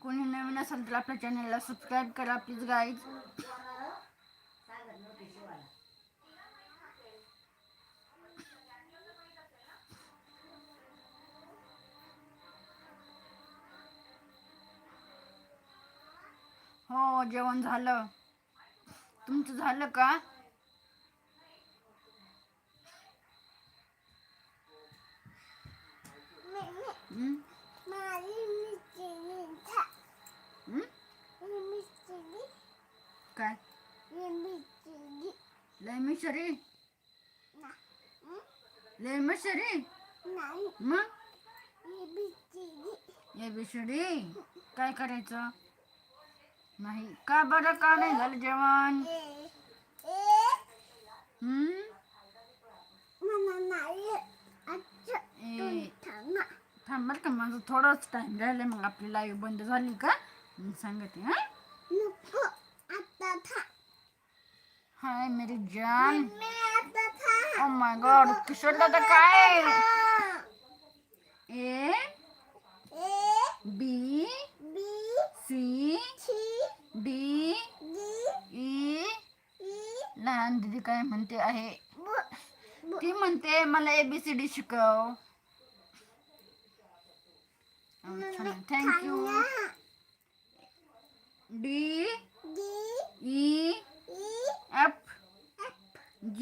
कोणी नवीन असेल तर आपल्या चॅनलला सबस्क्राईब करा प्लीज गाईज. हो जेवण झालं. तुमचं झालं का? हं? हं? काय लेमिशरी लेमिशरी मग एबीसीडी काय करायचं नाही का बरं का नाही झालं जेवण? हं? थांब बरं का माझं थोडंच टाइम राहिलं मग आपली लाईव्ह बंद झाली का मी सांगते. हाय मेरी जान. ओ माय गॉड किशोर दादा काय A B C D E लहान दीदी काय म्हणते आहे ती म्हणते मला ABCD शिकव. Thank you. D E F G